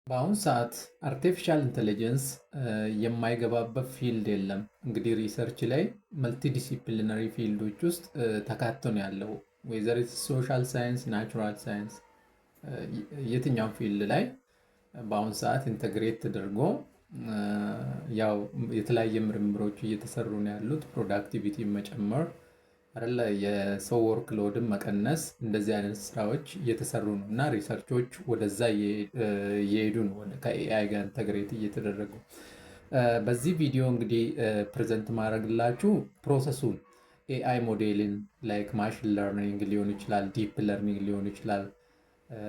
በአሁን ሰዓት አርቲፊሻል ኢንተለጀንስ የማይገባበት ፊልድ የለም። እንግዲህ ሪሰርች ላይ መልቲዲሲፕሊነሪ ፊልዶች ውስጥ ተካቶ ነው ያለው። ዌዘር ሶሻል ሳይንስ፣ ናቹራል ሳይንስ፣ የትኛው ፊልድ ላይ በአሁን ሰዓት ኢንተግሬት ተደርጎ ያው የተለያየ ምርምሮች እየተሰሩ ነው ያሉት። ፕሮዳክቲቪቲ መጨመር አይደለ፣ የሰው ወርክ ሎድን መቀነስ፣ እንደዚህ አይነት ስራዎች እየተሰሩ ነው እና ሪሰርቾች ወደዛ እየሄዱ ነው፣ ከኤአይ ጋር ኢንተግሬት እየተደረጉ። በዚህ ቪዲዮ እንግዲህ ፕሬዘንት ማድረግላችሁ ፕሮሰሱን ኤአይ ሞዴልን ላይክ ማሽን ለርኒንግ ሊሆን ይችላል፣ ዲፕ ለርኒንግ ሊሆን ይችላል።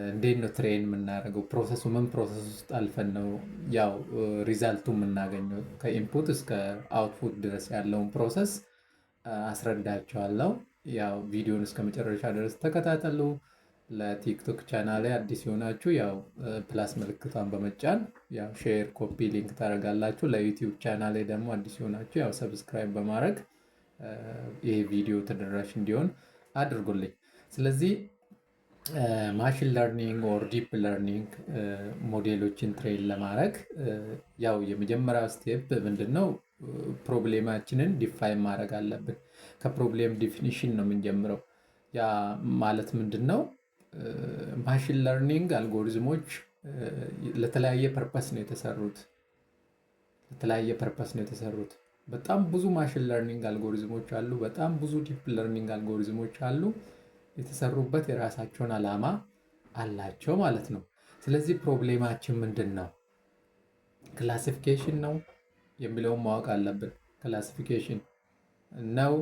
እንዴት ነው ትሬን የምናደርገው? ፕሮሰሱ ምን ፕሮሰስ ውስጥ አልፈን ነው ያው ሪዛልቱ የምናገኘው? ከኢንፑት እስከ አውትፑት ድረስ ያለውን ፕሮሰስ አስረዳቸዋለሁ። ያው ቪዲዮን እስከ መጨረሻ ድረስ ተከታተሉ። ለቲክቶክ ቻናል ላይ አዲስ የሆናችሁ ያው ፕላስ ምልክቷን በመጫን ያው ሼር፣ ኮፒ ሊንክ ታደርጋላችሁ። ለዩቲዩብ ቻናል ላይ ደግሞ አዲስ የሆናችሁ ያው ሰብስክራይብ በማድረግ ይሄ ቪዲዮ ተደራሽ እንዲሆን አድርጉልኝ። ስለዚህ ማሽን ለርኒንግ ኦር ዲፕ ለርኒንግ ሞዴሎችን ትሬን ለማድረግ ያው የመጀመሪያው ስቴፕ ምንድን ነው? ፕሮብሌማችንን ዲፋይን ማድረግ አለብን። ከፕሮብሌም ዲፊኒሽን ነው የምንጀምረው። ያ ማለት ምንድን ነው? ማሽን ለርኒንግ አልጎሪዝሞች ለተለያየ ፐርፐስ ነው የተሰሩት። በጣም ብዙ ማሽን ለርኒንግ አልጎሪዝሞች አሉ። በጣም ብዙ ዲፕ ለርኒንግ አልጎሪዝሞች አሉ። የተሰሩበት የራሳቸውን ዓላማ አላቸው ማለት ነው። ስለዚህ ፕሮብሌማችን ምንድን ነው? ክላሲፊኬሽን ነው የሚለውን ማወቅ አለብን። ክላሲፊኬሽን ነው፣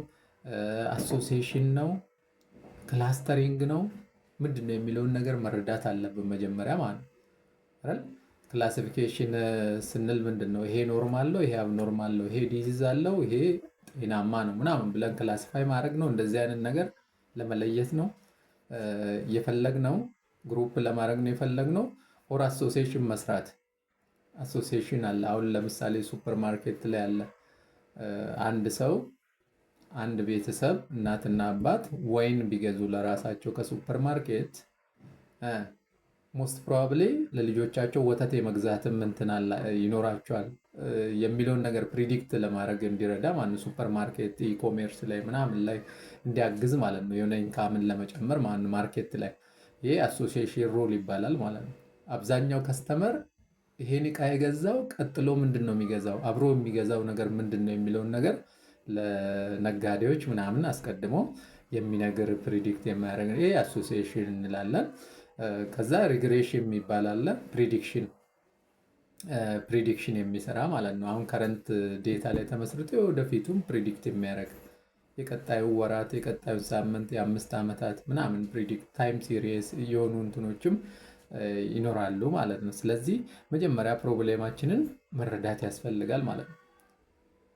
አሶሲዬሽን ነው፣ ክላስተሪንግ ነው፣ ምንድን ነው የሚለውን ነገር መረዳት አለብን መጀመሪያ ማለት ነው። ክላሲፊኬሽን ስንል ምንድን ነው? ይሄ ኖርማል ነው፣ ይሄ አብኖርማል ነው፣ ይሄ ዲዚዝ አለው፣ ይሄ ጤናማ ነው ምናምን ብለን ክላሲፋይ ማድረግ ነው። እንደዚህ አይነት ነገር ለመለየት ነው የፈለግነው፣ ግሩፕ ለማድረግ ነው የፈለግነው። ኦር አሶሲዬሽን መስራት። አሶሲዬሽን አለ። አሁን ለምሳሌ ሱፐር ማርኬት ላይ አለ። አንድ ሰው፣ አንድ ቤተሰብ እናትና አባት ወይን ቢገዙ ለራሳቸው ከሱፐር ማርኬት ሞስት ፕሮባብሊ ለልጆቻቸው ወተት የመግዛትም እንትን ይኖራቸዋል የሚለውን ነገር ፕሪዲክት ለማድረግ እንዲረዳ ማለት ሱፐር ማርኬት ኢኮሜርስ ላይ ምናምን ላይ እንዲያግዝ ማለት ነው። የሆነ ኢንካምን ለመጨመር ማለት ማርኬት ላይ ይሄ አሶሲዬሽን ሮል ይባላል ማለት ነው። አብዛኛው ከስተመር ይሄን እቃ የገዛው ቀጥሎ ምንድን ነው የሚገዛው፣ አብሮ የሚገዛው ነገር ምንድን ነው የሚለውን ነገር ለነጋዴዎች ምናምን አስቀድሞ የሚነግር ፕሪዲክት የሚያደርግ ይሄ አሶሲዬሽን እንላለን። ከዛ ሪግሬሽን የሚባል አለ። ፕሪዲክሽን የሚሰራ ማለት ነው። አሁን ከረንት ዴታ ላይ ተመስርቶ ወደፊቱም ፕሪዲክት የሚያደርግ የቀጣዩ ወራት፣ የቀጣዩ ሳምንት፣ የአምስት ዓመታት ምናምን ፕሪዲክት ታይም ሲሪየስ የሆኑ እንትኖችም ይኖራሉ ማለት ነው። ስለዚህ መጀመሪያ ፕሮብሌማችንን መረዳት ያስፈልጋል ማለት ነው።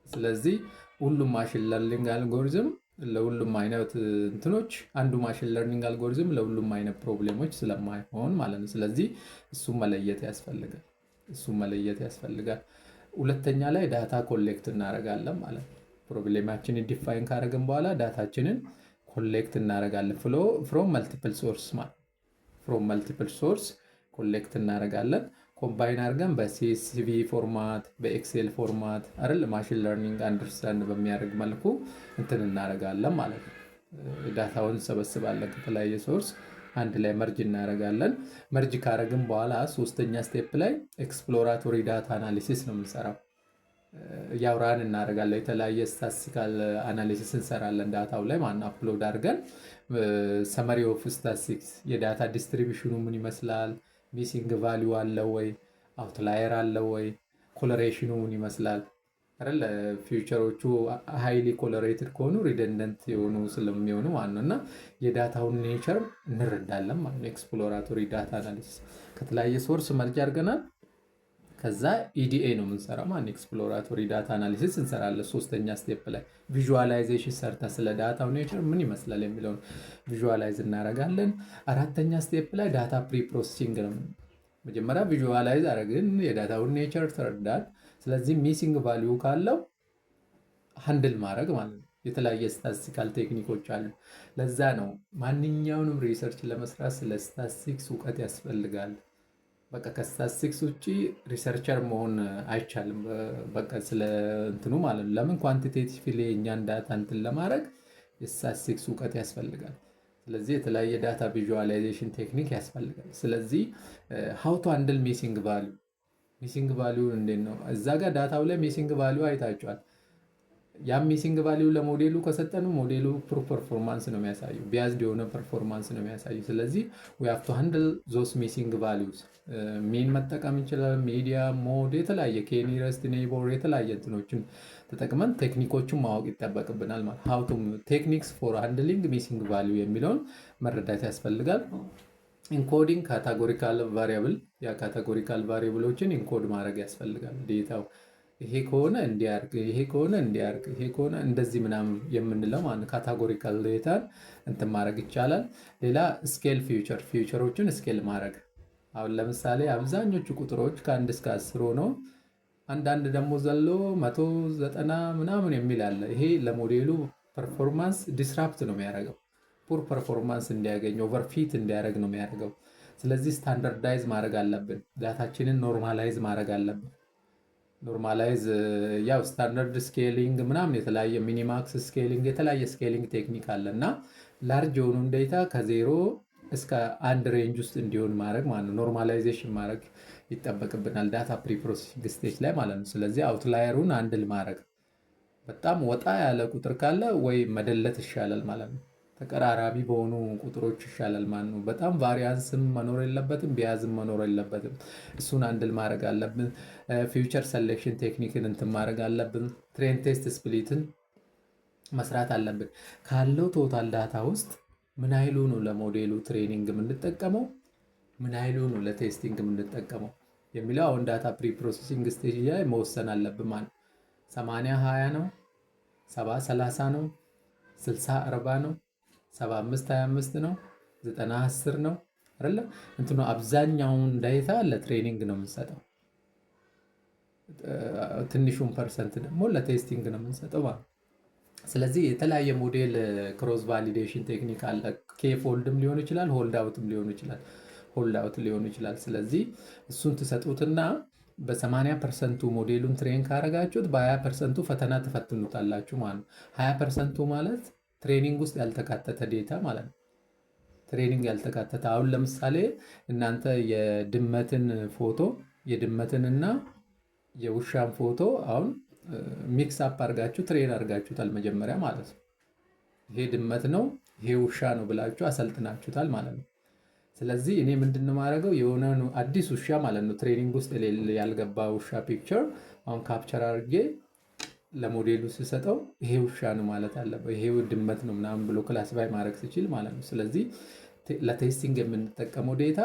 ስለዚህ ሁሉም ማሽን ለርኒንግ አልጎሪዝም ለሁሉም አይነት እንትኖች አንዱ ማሽን ለርኒንግ አልጎሪዝም ለሁሉም አይነት ፕሮብሌሞች ስለማይሆን ማለት ነው። ስለዚህ እሱም መለየት ያስፈልጋል። ሁለተኛ ላይ ዳታ ኮሌክት እናደርጋለን ማለት ነው። ፕሮብሌማችንን ዲፋይን ካደረግን በኋላ ዳታችንን ኮሌክት እናደርጋለን። ፍሮም መልቲፕል ሶርስ ኮሌክት እናደርጋለን። ኮምባይን አድርገን በሲኤስቪ ፎርማት፣ በኤክሴል ፎርማት አይደል ማሽን ለርኒንግ አንደርስታንድ በሚያደርግ መልኩ እንትን እናደርጋለን ማለት ነው። ዳታውን እንሰበስባለን ከተለያየ ሶርስ አንድ ላይ መርጅ እናደርጋለን። መርጅ ካደረግን በኋላ ሶስተኛ ስቴፕ ላይ ኤክስፕሎራቶሪ ዳታ አናሊሲስ ነው የምንሰራው። ያውራን እናደርጋለን። የተለያየ ስታቲስቲካል አናሊሲስ እንሰራለን ዳታው ላይ ማን አፕሎድ አድርገን ሰመሪ ኦፍ ስታቲስቲክስ የዳታ ዲስትሪቢሽኑ ምን ይመስላል፣ ሚሲንግ ቫሊዩ አለው ወይ፣ አውትላየር አለው ወይ፣ ኮሎሬሽኑ ምን ይመስላል አይደል። ፊውቸሮቹ ሃይሊ ኮሎሬትድ ከሆኑ ሪደንደንት የሆኑ ስለሚሆኑ ማለት ነው። እና የዳታውን ኔቸር እንረዳለን ማለት ነው። ኤክስፕሎራቶሪ ዳታ አናሊሲስ ከተለያየ ሶርስ መርጃ አድርገናል። ከዛ ኢዲኤ ነው የምንሰራው ማለት ኤክስፕሎራቶሪ ዳታ አናሊሲስ እንሰራለን። ሶስተኛ ስቴፕ ላይ ቪዥዋላይዜሽን ሰርተ ስለ ዳታው ኔቸር ምን ይመስላል የሚለውን ቪዥዋላይዝ እናደርጋለን። አራተኛ ስቴፕ ላይ ዳታ ፕሪ ፕሮሰሲንግ ነው። መጀመሪያ ቪዥዋላይዝ አደረግን፣ የዳታውን ኔቸር ተረዳን። ስለዚህ ሚሲንግ ቫሊዩ ካለው ሃንድል ማድረግ ማለት ነው። የተለያየ ስታቲስቲካል ቴክኒኮች አሉ። ለዛ ነው ማንኛውንም ሪሰርች ለመስራት ስለ ስታቲስቲክስ እውቀት ያስፈልጋል። በቃ ከስታቲስቲክስ ውጪ ሪሰርቸር መሆን አይቻልም። በቃ ስለ እንትኑ ማለት ነው። ለምን ኳንቲቴቲቭሊ የእኛን ዳታ እንትን ለማድረግ የስታቲስቲክስ እውቀት ያስፈልጋል። ስለዚህ የተለያየ ዳታ ቪዥዋላይዜሽን ቴክኒክ ያስፈልጋል። ስለዚህ ሃው ቱ ሃንድል ሚሲንግ ቫሊዩ፣ ሚሲንግ ቫሊዩ እንዴት ነው? እዛ ጋር ዳታው ላይ ሚሲንግ ቫሊዩ አይታችኋል። ያም ሚሲንግ ቫሊዩ ለሞዴሉ ከሰጠነው ሞዴሉ ፕሮ ፐርፎርማንስ ነው የሚያሳየው፣ ቢያዝድ የሆነ ፐርፎርማንስ ነው የሚያሳየው። ስለዚህ ዊ ሃቭ ቱ ሃንድል ዞስ ሚሲንግ ቫሊዩስ። ሚን መጠቀም እንችላለን፣ ሚዲያ ሞድ፣ የተለያየ ከኒረስት ኔይቦር የተለያየ እንትኖችን ተጠቅመን ቴክኒኮቹን ማወቅ ይጠበቅብናል። ማለት ሃው ቱ ቴክኒክስ ፎር ሃንድሊንግ ሚሲንግ ቫሊዩ የሚለውን መረዳት ያስፈልጋል። ኢንኮዲንግ ካታጎሪካል ቫሪያብል፣ ያ ካታጎሪካል ቫሪያብሎችን ኢንኮድ ማድረግ ያስፈልጋል። ዴታው ይሄ ከሆነ እንዲያርግ፣ ይሄ ከሆነ እንዲያርግ፣ ይሄ ከሆነ እንደዚህ ምናምን የምንለው ማለት ካታጎሪካል ዴታን እንትን ማድረግ ይቻላል። ሌላ ስኬል ፊውቸሮችን ስኬል ማድረግ። አሁን ለምሳሌ አብዛኞቹ ቁጥሮች ከአንድ እስከ 10 ሆነው አንዳንድ ደግሞ ዘሎ 190 ምናምን የሚል አለ። ይሄ ለሞዴሉ ፐርፎርማንስ ዲስራፕት ነው የሚያደርገው። ፑር ፐርፎርማንስ እንዲያገኝ ኦቨርፊት እንዲያደርግ ነው የሚያደርገው። ስለዚህ ስታንዳርዳይዝ ማድረግ አለብን። ዳታችንን ኖርማላይዝ ማድረግ አለብን። ኖርማላይዝ ያው ስታንዳርድ ስኬሊንግ ምናምን የተለያየ ሚኒማክስ ስኬሊንግ የተለያየ ስኬሊንግ ቴክኒክ አለ እና ላርጅ የሆኑን ዴታ ከዜሮ እስከ አንድ ሬንጅ ውስጥ እንዲሆን ማድረግ ማለት ነው። ኖርማላይዜሽን ማድረግ ይጠበቅብናል ዳታ ፕሪፕሮሰሲንግ ስቴጅ ላይ ማለት ነው። ስለዚህ አውትላየሩን አንድል ማድረግ፣ በጣም ወጣ ያለ ቁጥር ካለ ወይ መደለት ይሻላል ማለት ነው። ተቀራራቢ በሆኑ ቁጥሮች ይሻላል ማለት ነው። በጣም ቫሪያንስም መኖር የለበትም፣ ቢያዝም መኖር የለበትም። እሱን አንድል ማድረግ አለብን። ፊውቸር ሰሌክሽን ቴክኒክን እንትን ማድረግ አለብን። ትሬን ቴስት ስፕሊትን መስራት አለብን። ካለው ቶታል ዳታ ውስጥ ምን ኃይሉ ነው ለሞዴሉ ትሬኒንግ የምንጠቀመው፣ ምን ኃይሉ ነው ለቴስቲንግ የምንጠቀመው የሚለው አሁን ዳታ ፕሪ ፕሮሰሲንግ ስቴጅ ላይ መወሰን አለብን ማለት 80-20 ነው፣ 70-30 ነው፣ 60-40 ነው፣ 75-25 ነው፣ 90-10 ነው አይደለ? እንትኑ አብዛኛውን ዳታ ለትሬኒንግ ነው የምንሰጠው፣ ትንሹን ፐርሰንት ደግሞ ለቴስቲንግ ነው የምንሰጠው ማለት። ስለዚህ የተለያየ ሞዴል ክሮስ ቫሊዴሽን ቴክኒክ አለ። ኬ ፎልድም ሊሆን ይችላል፣ ሆልድ አውትም ሊሆን ይችላል፣ ሆልድ አውት ሊሆን ይችላል። ስለዚህ እሱን ትሰጡትና በ80% ሞዴሉን ትሬን ካረጋችሁት በ20%ቱ ፈተና ትፈትኑታላችሁ ማለት ነው። 20%ቱ ማለት ትሬኒንግ ውስጥ ያልተካተተ ዴታ ማለት ነው። ትሬኒንግ ያልተካተተ አሁን ለምሳሌ እናንተ የድመትን ፎቶ የድመትንና የውሻን ፎቶ አሁን ሚክስ አፕ አድርጋችሁ ትሬን አድርጋችሁታል መጀመሪያ ማለት ነው። ይሄ ድመት ነው ይሄ ውሻ ነው ብላችሁ አሰልጥናችሁታል ማለት ነው። ስለዚህ እኔ ምንድነው ማድረገው የሆነ አዲስ ውሻ ማለት ነው ትሬኒንግ ውስጥ ያልገባ ውሻ ፒክቸር አሁን ካፕቸር አድርጌ ለሞዴሉ ስሰጠው ይሄ ውሻ ነው ማለት አለበት፣ ይሄ ድመት ነው ምናምን ብሎ ክላሲፋይ ማድረግ ሲችል ማለት ነው። ስለዚህ ለቴስቲንግ የምንጠቀመው ዴታ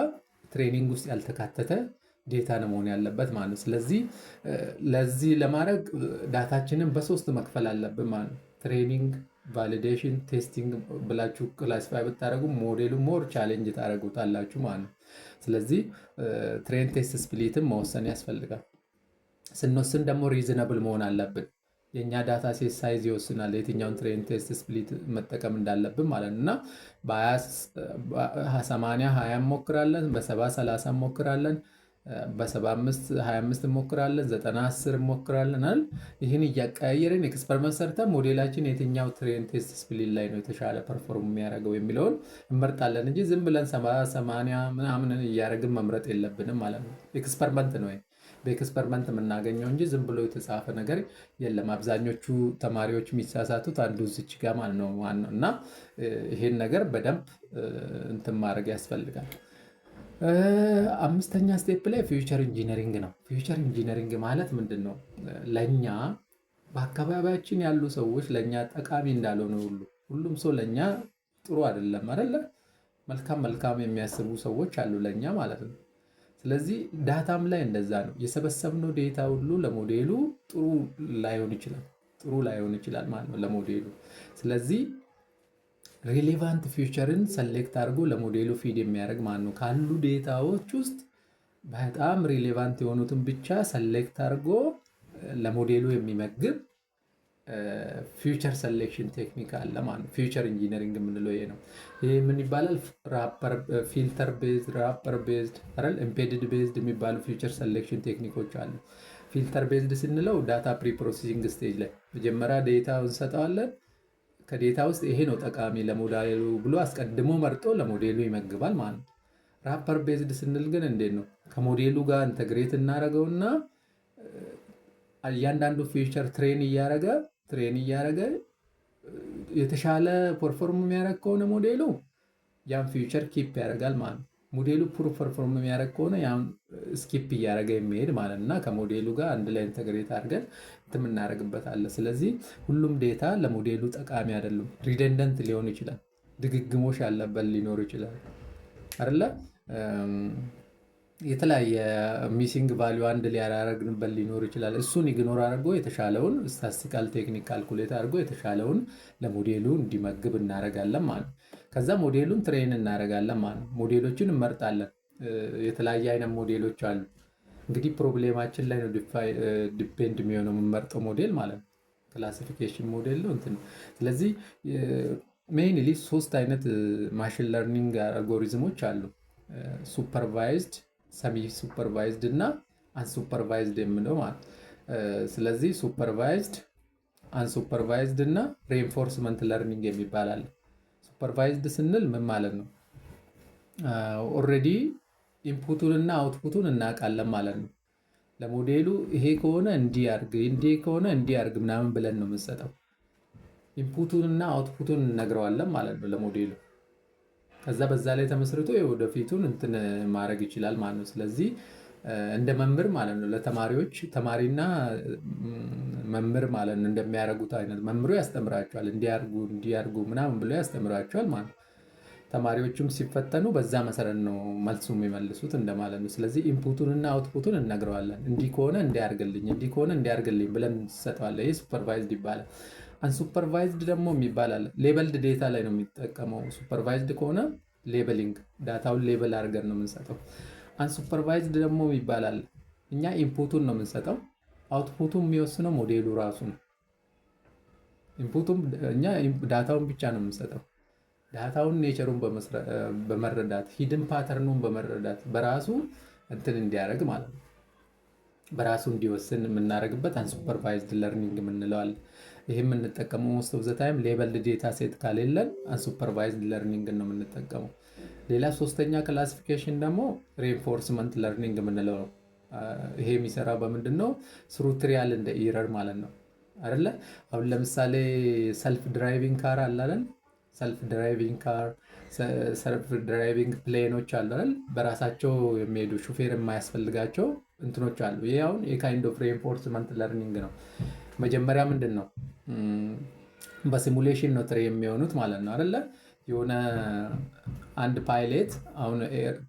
ትሬኒንግ ውስጥ ያልተካተተ ዴታ ነው መሆን ያለበት ማለት ነው። ስለዚህ ለዚህ ለማድረግ ዳታችንን በሶስት መክፈል አለብን ማለት ነው። ትሬኒንግ፣ ቫሊዴሽን፣ ቴስቲንግ ብላችሁ ክላሲፋይ ብታደረጉ ሞዴሉ ሞር ቻሌንጅ ታደረጉታላችሁ ማለት ነው። ስለዚህ ትሬን ቴስት ስፕሊትን መወሰን ያስፈልጋል። ስንወስን ደግሞ ሪዝነብል መሆን አለብን። የእኛ ዳታ ሴት ሳይዝ ይወስናል የትኛውን ትሬን ቴስት ስፕሊት መጠቀም እንዳለብን ማለት ነው። እና በ80-20 እንሞክራለን፣ በ70-30 እንሞክራለን፣ በ75-25 እንሞክራለን፣ 90-10 እንሞክራለን አይደል? ይህን እያቀያየርን ኤክስፐሪመንት ሰርተን ሞዴላችን የትኛው ትሬን ቴስት ስፕሊት ላይ ነው የተሻለ ፐርፎርም የሚያደርገው የሚለውን እንመርጣለን እንጂ ዝም ብለን 70-80 ምናምን እያደረግን መምረጥ የለብንም ማለት ነው። ኤክስፐሪመንት ነው በኤክስፐሪመንት የምናገኘው እንጂ ዝም ብሎ የተጻፈ ነገር የለም። አብዛኞቹ ተማሪዎች የሚሳሳቱት አንዱ እዚች ጋር ማለት ነው ዋናው እና ይሄን ነገር በደንብ እንትን ማድረግ ያስፈልጋል። 5ኛ ስቴፕ ላይ ፊውቸር ኢንጂነሪንግ ነው። ፊውቸር ኢንጂነሪንግ ማለት ምንድን ነው? ለእኛ በአካባቢያችን ያሉ ሰዎች ለእኛ ጠቃሚ እንዳልሆነ ሁሉም ሰው ለእኛ ጥሩ አይደለም አይደለ? መልካም የሚያስቡ ሰዎች አሉ ለእኛ ማለት ነው። ስለዚህ ዳታም ላይ እንደዛ ነው። የሰበሰብነው ዴታ ሁሉ ለሞዴሉ ጥሩ ላይሆን ይችላል ማለት ነው ለሞዴሉ። ስለዚህ ሪሌቫንት ፊውቸርን ሰሌክት አድርጎ ለሞዴሉ ፊድ የሚያደርግ ማለት ነው። ካሉ ዴታዎች ውስጥ በጣም ሪሌቫንት የሆኑትን ብቻ ሰሌክት አድርጎ ለሞዴሉ የሚመግብ ፊውቸር ሰሌክሽን ቴክኒክ አለ ማለት ነው። ፊውቸር ኢንጂነሪንግ የምንለው ይሄ ነው። ይሄ ምን ይባላል? ፊልተር ቤዝድ፣ ራፐር ቤዝድ አይደል፣ ኤምቤድድ ቤዝድ የሚባሉ ፊውቸር ሰሌክሽን ቴክኒኮች አሉ። ፊልተር ቤዝድ ስንለው ዳታ ፕሪ ፕሮሰሲንግ ስቴጅ ላይ መጀመሪያ ዴታ እንሰጠዋለን። ከዴታ ውስጥ ይሄ ነው ጠቃሚ ለሞዴሉ ብሎ አስቀድሞ መርጦ ለሞዴሉ ይመግባል ማለት ነው። ራፐር ቤዝድ ስንል ግን እንዴት ነው? ከሞዴሉ ጋር ኢንተግሬት እናደርገውና እያንዳንዱ ፊውቸር ትሬን እያደረገ የተሻለ ፐርፎርም የሚያደርግ ከሆነ ሞዴሉ ያን ፊውቸር ኪፕ ያደርጋል ማለት ነው። ሞዴሉ ፑር ፐርፎርም የሚያደርግ ከሆነ ያን ስኪፕ እያደረገ የሚሄድ ማለት እና ከሞዴሉ ጋር አንድ ላይ ኢንተግሬት አድርገን የምናደርግበታለን። ስለዚህ ሁሉም ዴታ ለሞዴሉ ጠቃሚ አይደሉም። ሪደንደንት ሊሆን ይችላል፣ ድግግሞሽ ያለበት ሊኖር ይችላል አይደለ? የተለያየ ሚሲንግ ቫሊዩ አንድ ሊያደርግንበት ሊኖር ይችላል። እሱን ኢግኖር አድርጎ የተሻለውን ስታስቲካል ቴክኒክ ካልኩሌት አድርጎ የተሻለውን ለሞዴሉ እንዲመግብ እናደርጋለን ማለት ነው። ከዛ ሞዴሉን ትሬን እናደርጋለን ማለት ነው። ሞዴሎችን እንመርጣለን። የተለያየ አይነት ሞዴሎች አሉ። እንግዲህ ፕሮብሌማችን ላይ ነው ዲፔንድ የሚሆነው የምንመርጠው ሞዴል ማለት ነው። ክላሲፊኬሽን ሞዴል ነው እንትን። ስለዚህ ሜይንሊ 3 አይነት ማሽን ለርኒንግ አልጎሪዝሞች አሉ። ሱፐርቫይዝድ፣ ሰሚ ሱፐርቫይዝድ እና አንሱፐርቫይዝድ የምለው ማለት። ስለዚህ ሱፐርቫይዝድ፣ አንሱፐርቫይዝድ እና ሬንፎርስመንት ለርኒንግ የሚባል አለ። ሱፐርቫይዝድ ስንል ምን ማለት ነው? ኦልሬዲ ኢንፑቱን እና አውትፑቱን እናውቃለን ማለት ነው። ለሞዴሉ ይሄ ከሆነ እንዲያርግ፣ እንዲህ ከሆነ እንዲያርግ ምናምን ብለን ነው የምንሰጠው። ኢንፑቱን እና አውትፑቱን እነግረዋለን ማለት ነው ለሞዴሉ። ከዛ በዛ ላይ ተመስርቶ የወደፊቱን እንትን ማድረግ ይችላል ማለት ነው። ስለዚህ እንደ መምህር ማለት ነው ለተማሪዎች፣ ተማሪና መምህር ማለት ነው እንደሚያደርጉት አይነት መምህሩ ያስተምራቸዋል። እንዲያርጉ ምናምን ብሎ ያስተምራቸዋል ማለት ነው። ተማሪዎቹም ሲፈተኑ በዛ መሰረት ነው መልሱ የሚመልሱት እንደማለት ነው። ስለዚህ ኢንፑቱን እና አውትፑቱን እነግረዋለን። እንዲህ ከሆነ እንዲያርግልኝ፣ እንዲህ ከሆነ እንዲያርግልኝ ብለን እንሰጠዋለን። ይህ ሱፐርቫይዝድ ይባላል። አንሱፐርቫይዝድ ደግሞ ይባላል ሌበልድ ዴታ ላይ ነው የሚጠቀመው። ሱፐርቫይዝድ ከሆነ ሌበሊንግ፣ ዳታውን ሌበል አድርገን ነው የምንሰጠው። አንሱፐርቫይዝድ ደግሞ ይባላል እኛ ኢንፑቱን ነው የምንሰጠው፣ አውትፑቱን የሚወስነው ሞዴሉ ራሱ ነው። ኢንፑቱም እኛ ዳታውን ብቻ ነው የምንሰጠው። ዳታውን ኔቸሩን በመረዳት ሂድን ፓተርኑን በመረዳት በራሱ እንትን እንዲያደርግ ማለት ነው፣ በራሱ እንዲወስን የምናደርግበት አንሱፐርቫይዝድ ለርኒንግ የምንለዋል። ይህ የምንጠቀመው ሞስት ኦፍ ዘ ታይም ሌበልድ ዴታ ሴት ካሌለን አንሱፐርቫይዝድ ለርኒንግ ነው የምንጠቀመው። ሌላ 3ኛ ክላሲፊኬሽን ደግሞ ሬንፎርስመንት ለርኒንግ የምንለው ነው። ይሄ የሚሰራው በምንድን ነው? ስሩ ትሪያል እንደ ኢረር ማለት ነው አይደለ? አሁን ለምሳሌ ሰልፍ ድራይቪንግ ካር አላለን። ሰልፍ ድራይቪንግ ካር፣ ሰልፍ ድራይቪንግ ፕሌኖች አሉ አይደል? በራሳቸው የሚሄዱ ሹፌር የማያስፈልጋቸው እንትኖች አሉ። ይሄ አሁን የካይንድ ኦፍ ሬንፎርስመንት ለርኒንግ ነው። መጀመሪያ ምንድን ነው በሲሙሌሽን ነው ትሬ የሚሆኑት ማለት ነው አይደለ? የሆነ አንድ ፓይሌት አሁን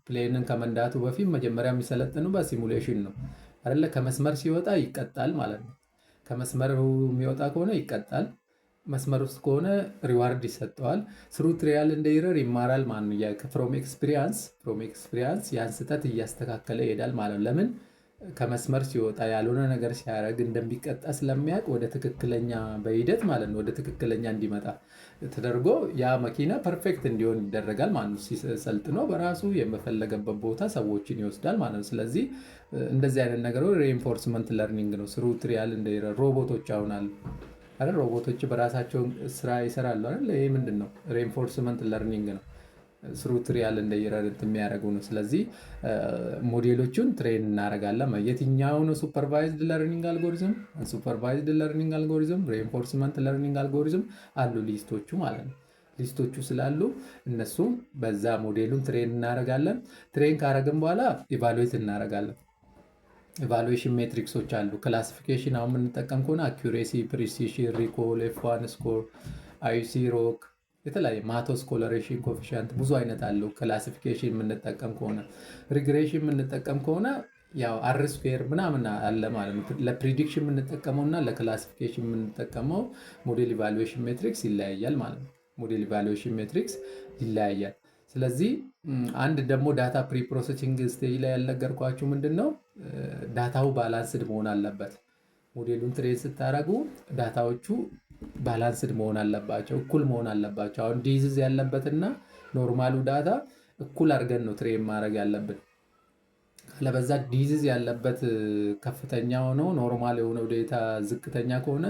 ፕሌንን ከመንዳቱ በፊት መጀመሪያ የሚሰለጥኑ በሲሙሌሽን ነው አይደለ? ከመስመር ሲወጣ ይቀጣል ማለት ነው። ከመስመር የሚወጣ ከሆነ ይቀጣል፣ መስመር ውስጥ ከሆነ ሪዋርድ ይሰጠዋል። ስሩ ትሪያል እንደ ኢረር ይማራል ማለት ነው። ፍሮም ኤክስፒሪያንስ ያን ስህተት እያስተካከለ ይሄዳል ማለት ነው። ለምን? ከመስመር ሲወጣ ያልሆነ ነገር ሲያደርግ እንደሚቀጣ ስለሚያውቅ ወደ ትክክለኛ በሂደት ማለት ነው ወደ ትክክለኛ እንዲመጣ ተደርጎ ያ መኪና ፐርፌክት እንዲሆን ይደረጋል ማለት ነው። ሲሰልጥኖ በራሱ የመፈለገበት ቦታ ሰዎችን ይወስዳል ማለት ነው። ስለዚህ እንደዚህ አይነት ነገሮች ሬንፎርስመንት ለርኒንግ ነው። ስሩ ትሪያል እንደ ኢረር። ሮቦቶች አሁን አሉ አይደል? ሮቦቶች በራሳቸው ስራ ይሰራሉ አይደል? ይሄ ምንድን ነው? ሬንፎርስመንት ለርኒንግ ነው። ስሩ ትሪያል እንደ ኢረር የሚያደርጉ ነው። ስለዚህ ሞዴሎቹን ትሬን እናደርጋለን። የትኛው ነው ሱፐርቫይዝድ ለርኒንግ አልጎሪዝም፣ አንሱፐርቫይዝድ ለርኒንግ አልጎሪዝም፣ ሬንፎርስመንት ለርኒንግ አልጎሪዝም አሉ ሊስቶቹ ማለት ነው። ሊስቶቹ ስላሉ እነሱ በዛ ሞዴሉን ትሬን እናደርጋለን። ትሬን ካደረግን በኋላ ኢቫሉዌት እናደርጋለን። ኢቫሉዌሽን ሜትሪክሶች አሉ። ክላሲፊኬሽን አሁን የምንጠቀም ከሆነ አኪሬሲ፣ ፕሪሲሽን፣ ሪኮል፣ ኤፍ1 ስኮር፣ አይሲ ሮክ፣ የተለያየ ማቶስ ኮለሬሽን ኮፊሽንት ብዙ አይነት አለው። ክላሲፊኬሽን የምንጠቀም ከሆነ ሪግሬሽን የምንጠቀም ከሆነ ያው አር ስኩዌር ምናምን አለ ማለት ነው። ለፕሪዲክሽን የምንጠቀመው እና ለክላሲፊኬሽን የምንጠቀመው ሞዴል ኢቫሉዌሽን ሜትሪክስ ይለያያል ማለት ነው። ሞዴል ኢቫሉዌሽን ሜትሪክስ ይለያያል። ስለዚህ አንድ ደግሞ ዳታ ፕሪ ፕሮሰሲንግ ስቴጅ ላይ ያልነገርኳችሁ ምንድን ነው? ዳታው ባላንስድ መሆን አለበት። ሞዴሉን ትሬን ስታደርጉ ዳታዎቹ ባላንስድ መሆን አለባቸው፣ እኩል መሆን አለባቸው። አሁን ዲዚዝ ያለበትና ኖርማሉ ዳታ እኩል አድርገን ነው ትሬን ማድረግ ያለብን። ለበዛ ዲዚዝ ያለበት ከፍተኛ ሆኖ ኖርማል የሆነው ዴታ ዝቅተኛ ከሆነ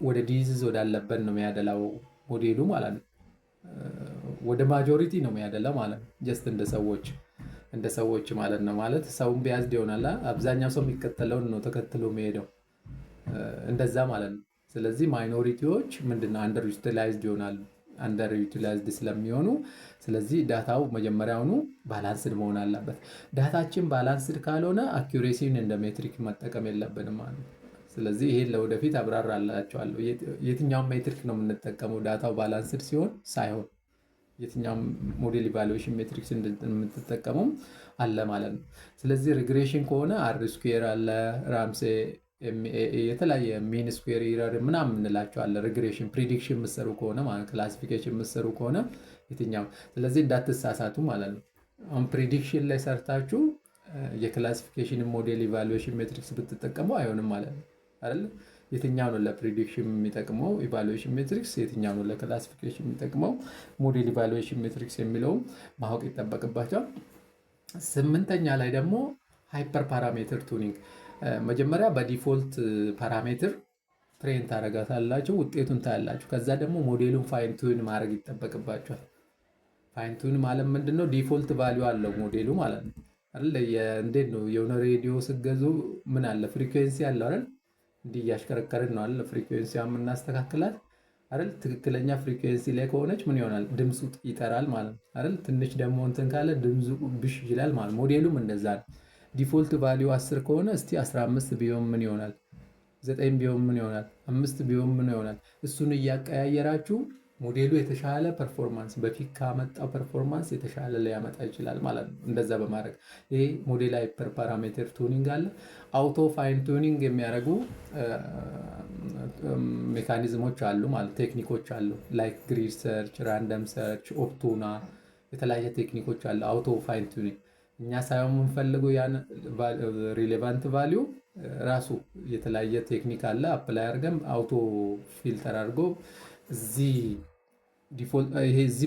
ወደ ዲዚዝ ወዳለበት ነው የሚያደላው ሞዴሉ ማለት ነው። ወደ ማጆሪቲ ነው የሚያደላው ማለት ነው። ጀስት እንደ ሰዎች ማለት ነው። ማለት ሰውን ቢያዝድ ይሆናል። አብዛኛው ሰው የሚከተለውን ነው ተከትሎ የሚሄደው እንደዛ ማለት ነው። ስለዚህ ማይኖሪቲዎች ምንድነው አንደር ዩቲላይዝድ ይሆናሉ። አንደር ዩቲላይዝድ ስለሚሆኑ ስለዚህ ዳታው መጀመሪያውኑ ባላንስድ መሆን አለበት። ዳታችን ባላንስድ ካልሆነ አኪሬሲን እንደ ሜትሪክ መጠቀም የለብንም ማለት ነው። ስለዚህ ይሄን ለወደፊት አብራራላችኋለሁ። የትኛውም ሜትሪክ ነው የምንጠቀመው ዳታው ባላንስድ ሲሆን ሳይሆን የትኛውም ሞዴል ኢቫሉዌሽን ሜትሪክስ የምትጠቀመው አለ ማለት ነው። ስለዚህ ሪግሬሽን ከሆነ አር ስኩዌር አለ፣ ራምሴ የተለያየ ሚን ስኩዌር ኢረር ምናምን እንላቸዋለን። ሪግሬሽን ፕሪዲክሽን የምትሰሩ ከሆነ ማለት ክላሲፊኬሽን የምትሰሩ ከሆነ የትኛው ስለዚህ እንዳትሳሳቱ ማለት ነው። አሁን ፕሪዲክሽን ላይ ሰርታችሁ የክላሲፊኬሽን ሞዴል ኢቫሉዌሽን ሜትሪክስ ብትጠቀሙ አይሆንም ማለት ነው አይደል? የትኛው ነው ለፕሪዲክሽን የሚጠቅመው ኢቫሉዌሽን ሜትሪክስ፣ የትኛው ነው ለክላሲፊኬሽን የሚጠቅመው ሞዴል ኢቫሉዌሽን ሜትሪክስ የሚለው ማወቅ ይጠበቅባቸዋል። ስምንተኛ ላይ ደግሞ ሃይፐር ፓራሜትር ቱኒንግ። መጀመሪያ በዲፎልት ፓራሜትር ትሬን ታደርጋታላችሁ፣ ውጤቱን ታያላችሁ። ከዛ ደግሞ ሞዴሉን ፋይን ቱን ማድረግ ይጠበቅባቸዋል። ፋይን ቱን ማለት ምንድነው? ዲፎልት ቫሊዩ አለው ሞዴሉ ማለት ነው አይደል? እንዴት ነው የሆነ ሬዲዮ ስገዙ ምን አለ ፍሪኩዌንሲ አለው አይደል? እንዲህ እያሽከረከርን ነው አይደል ፍሪኩዌንሲ የምናስተካክላት አይደል? ትክክለኛ ፍሪኩዌንሲ ላይ ከሆነች ምን ይሆናል? ድምፁ ይጠራል ማለት ነው አይደል? ትንሽ ደግሞ እንትን ካለ ድምፁ ብሽ ይላል ማለት ነው። ሞዴሉም እንደዛ ነው። ዲፎልት ቫሊዩ 10 ከሆነ እስቲ 15 ቢሆን ምን ይሆናል? 9 ቢሆን ምን ይሆናል? 5 ቢሆን ምን ይሆናል? እሱን እያቀያየራችሁ ሞዴሉ የተሻለ ፐርፎርማንስ በፊት ካመጣው ፐርፎርማንስ የተሻለ ሊያመጣ ይችላል ማለት ነው። እንደዛ በማድረግ ይሄ ሞዴል ሃይፐር ፓራሜትር ቱኒንግ አለ። አውቶ ፋይን ቱኒንግ የሚያደርጉ ሜካኒዝሞች አሉ ማለት ቴክኒኮች አሉ። ላይክ ግሪድ ሰርች፣ ራንደም ሰርች፣ ኦፕቱና የተለያየ ቴክኒኮች አሉ። አውቶ ፋይን ቱኒንግ እኛ ሳይሆን የምንፈልገው ያን ሪሌቫንት ቫሊዩ ራሱ የተለያየ ቴክኒክ አለ። አፕላይ አድርገን አውቶ ፊልተር አድርጎ እዚህ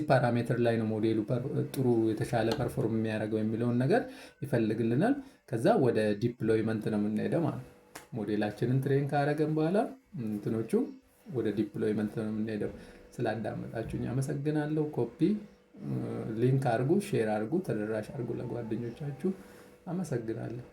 ፓራሜትር ላይ ነው ሞዴሉ ጥሩ የተሻለ ፐርፎርም የሚያደርገው የሚለውን ነገር ይፈልግልናል። ከዛ ወደ ዲፕሎይመንት ነው የምንሄደው ማለት ነው። ሞዴላችንን ትሬን ካደረገን በኋላ እንትኖቹ ወደ ዲፕሎይመንት ነው የምንሄደው። ስላዳመጣችሁኝ አመሰግናለሁ። ኮፒ ሊንክ አድርጉ፣ ሼር አድርጉ፣ ተደራሽ አድርጉ ለጓደኞቻችሁ። አመሰግናለሁ።